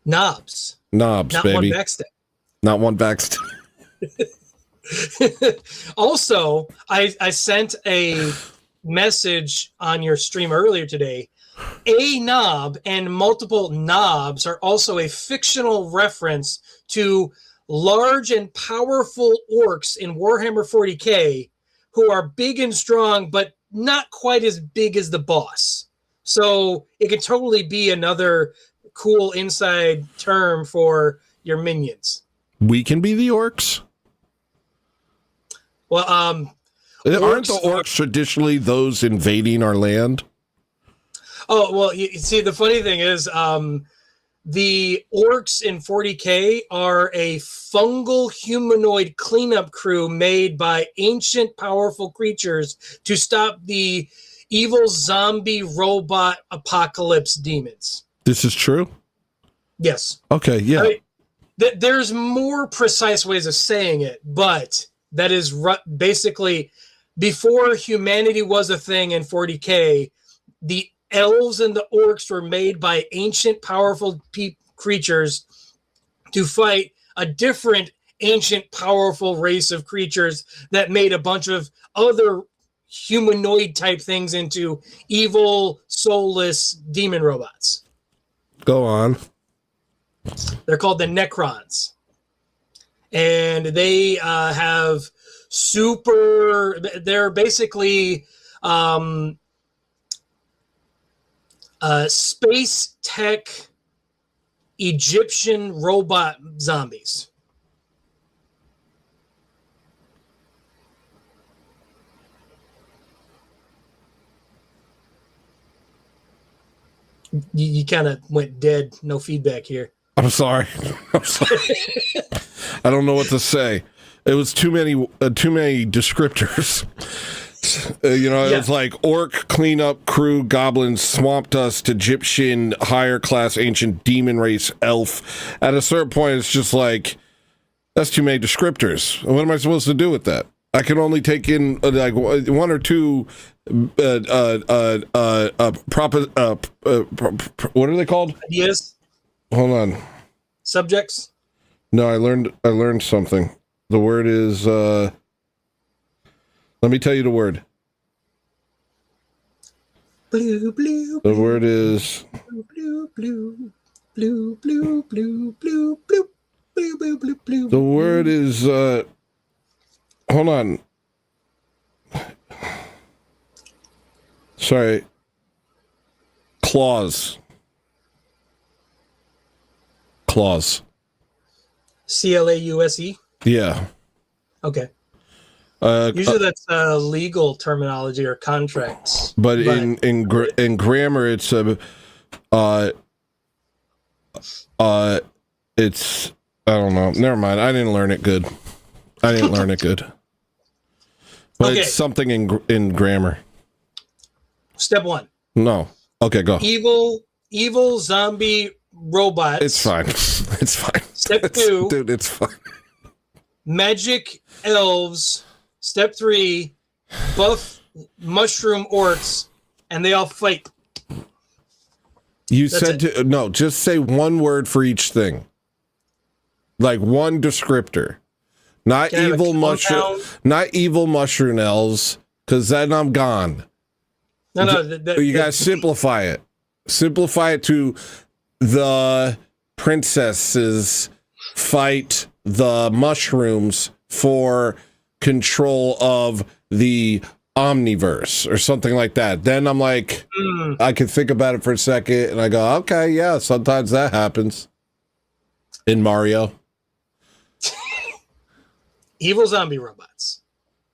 Knobs. Knobs, Not baby. one backstep. Not one backstep. Also, I sent a message on your stream earlier today. A knob and multiple knobs are also a fictional reference to large and powerful orcs in Warhammer 40k who are big and strong, but not quite as big as the boss. So it could totally be another cool inside term for your minions. We can be the orcs. Well, aren't the orcs traditionally those invading our land? Oh, well, you see, the funny thing is the orcs in 40k are a fungal humanoid cleanup crew made by ancient powerful creatures to stop the evil zombie robot apocalypse demons. This is true? Yes. Okay, yeah. I mean, there's more precise ways of saying it, but that is basically before humanity was a thing in 40k, the elves and the orcs were made by ancient powerful creatures to fight a different ancient powerful race of creatures that made a bunch of other humanoid type things into evil soulless demon robots. Go on. They're called the Necrons. And they have they're basically space tech Egyptian robot zombies. You kind of went dead. No feedback here. I'm sorry. I don't know what to say. It was too many descriptors. It was like orc cleanup crew, goblins, swamp dust, Egyptian, higher class, ancient demon race, elf. At a certain point, it's just like, that's too many descriptors. What am I supposed to do with that? I can only take in like one or two. What are they called? Ideas. Hold on. Subjects. No, I learned something. The word is. Let me tell you the word. Blue, blue. The word is. Blue, blue, blue, blue, blue, blue, blue, blue, blue, blue, blue. The word is. Hold on. Sorry. Clause. Clause. CLAUSE. Yeah. Okay. Usually that's legal terminology or contracts. But in grammar, it's it's I don't know. Never mind. I didn't learn it good. But okay. It's something in grammar. Step 1. No. Okay, go. Evil zombie robots. It's fine. It's fine. Step 2. Dude, it's fine. Magic elves. Step 3. Buff mushroom orcs. And they all fight. Just say one word for each thing. Like one descriptor. Not evil mushroom elves, because then I'm gone. No. You guys simplify it. Simplify it to the princesses fight the mushrooms for control of the omniverse or something like that. Then I'm like, I can think about it for a second and I go, okay, yeah, sometimes that happens in Mario. Evil zombie robots.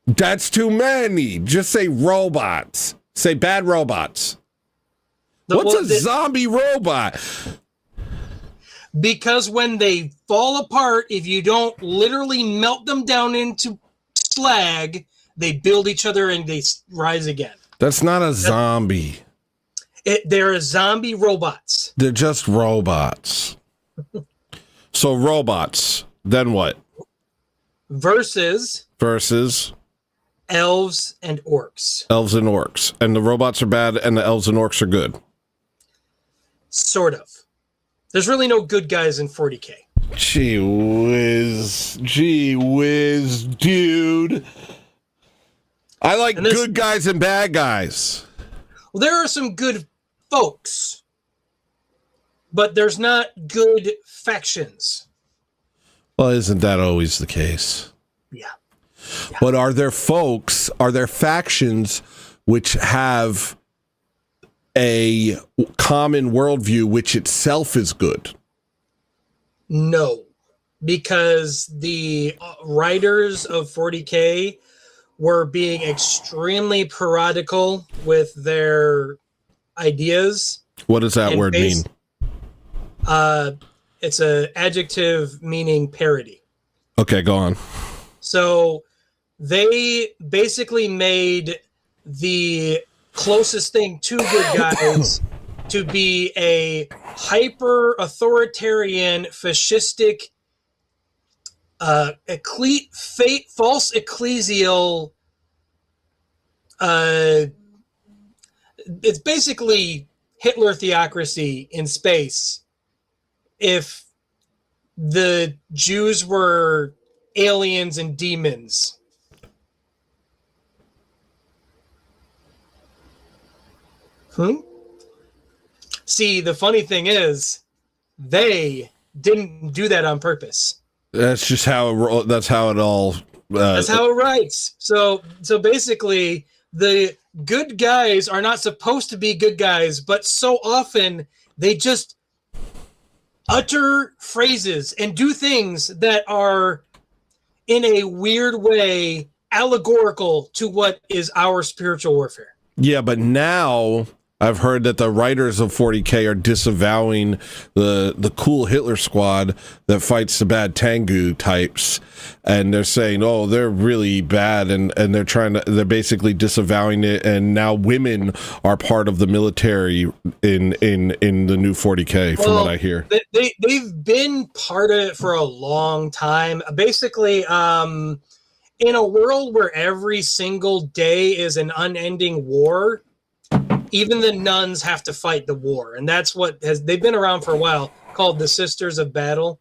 That's too many. Just say robots. Say bad robots. What's a zombie robot? Because when they fall apart, if you don't literally melt them down into slag, they build each other and they rise again. That's not a zombie. They're zombie robots. They're just robots. So robots. Then what? Versus elves and orcs. Elves and orcs. And the robots are bad and the elves and orcs are good. Sort of. There's really no good guys in 40K. Gee whiz, dude. I like good guys and bad guys. Well, there are some good folks, but there's not good factions. Well, isn't that always the case? Yeah. But are there factions which have a common worldview which itself is good? No, because the writers of 40K were being extremely parodical with their ideas. What does that word mean? It's an adjective meaning parody. Okay, go on. So they basically made the closest thing to good guys to be a hyper authoritarian fascistic false ecclesial it's basically Hitler theocracy in space if the Jews were aliens and demons. See, the funny thing is, they didn't do that on purpose. That's just how that's how it all. That's how it writes. So basically, the good guys are not supposed to be good guys, but so often they just utter phrases and do things that are, in a weird way, allegorical to what is our spiritual warfare. Yeah, but now I've heard that the writers of 40K are disavowing the cool Hitler squad that fights the bad Tengu types, and they're saying, oh, they're really bad, and they're basically disavowing it, and now women are part of the military in the new 40K, from what I hear. They've been part of it for a long time. Basically, in a world where every single day is an unending war, even the nuns have to fight the war, and that's what they've been around for a while, called the Sisters of Battle,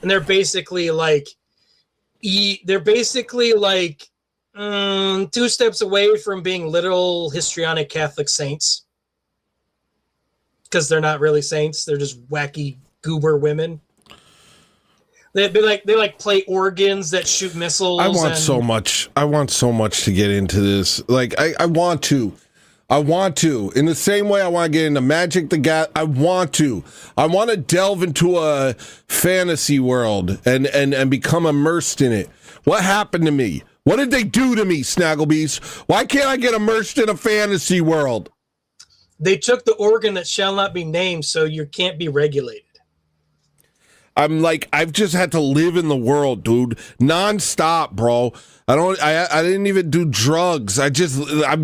and they're basically like 2 steps away from being literal histrionic Catholic saints, because they're not really saints; they're just wacky goober women. They play organs that shoot missiles. I want so much to get into this. Like I want to. In the same way I want to get into Magic the Gathering, I want to delve into a fantasy world and become immersed in it. What happened to me? What did they do to me, Snagglebees? Why can't I get immersed in a fantasy world? They took the organ that shall not be named, so you can't be regulated. I'm like, I've just had to live in the world, dude, nonstop, bro. I didn't even do drugs. I'm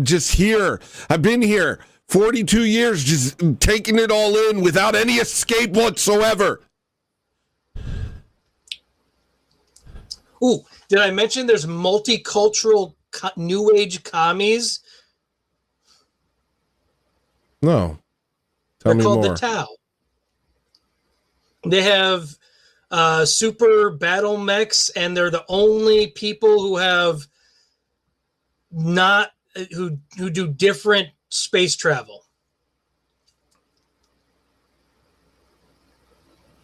just here. I've been here 42 years, just taking it all in without any escape whatsoever. Ooh, did I mention there's multicultural New Age commies? No. Tell me more. They're called the Tau. They have super battle mechs, and they're the only people who have who do different space travel.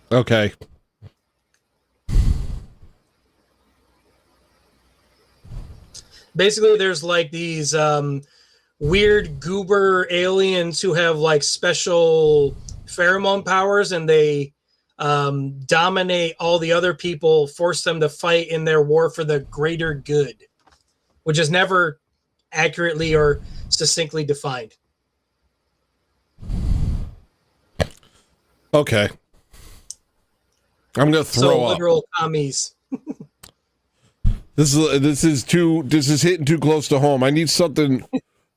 Okay. Basically, there's like these weird goober aliens who have like special pheromone powers, and they dominate all the other people, force them to fight in their war for the greater good, which is never accurately or succinctly defined. Okay. I'm gonna throw up. Literal commies. This is hitting too close to home. I need something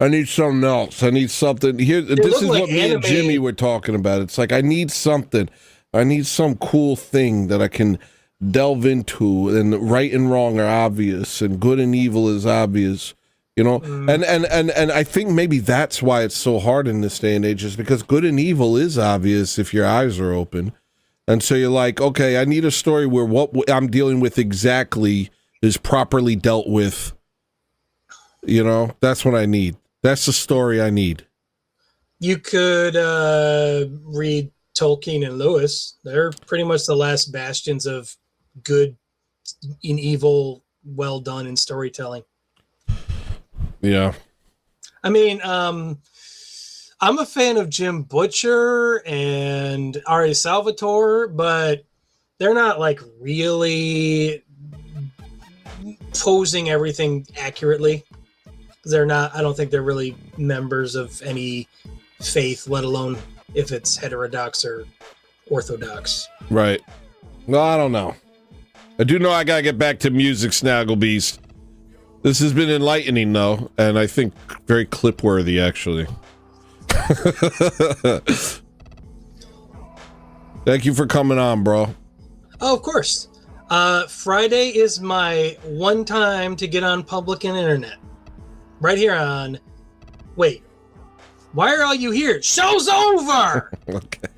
else. I need something here. This is what me and Jimmy were talking about. It's like I need something. I need some cool thing that I can delve into, and right and wrong are obvious, and good and evil is obvious. You know, and I think maybe that's why it's so hard in this day and age, is because good and evil is obvious if your eyes are open. And so you're like, okay, I need a story where what I'm dealing with exactly is properly dealt with. You know, that's what I need. That's the story I need. You could read Tolkien and Lewis. They're pretty much the last bastions of good and evil, well done in storytelling. Yeah. I mean, I'm a fan of Jim Butcher and Ari Salvatore, but they're not like really posing everything accurately. They're not, I don't think they're really members of any faith, let alone if it's heterodox or orthodox. Right. Well, I don't know. I do know I gotta get back to music, Snagglebeast. This has been enlightening, though, and I think very clip-worthy, actually. Thank you for coming on, bro. Oh, of course. Friday is my one time to get on public and internet. Right here on... Wait. Why are all you here? Show's over! Okay.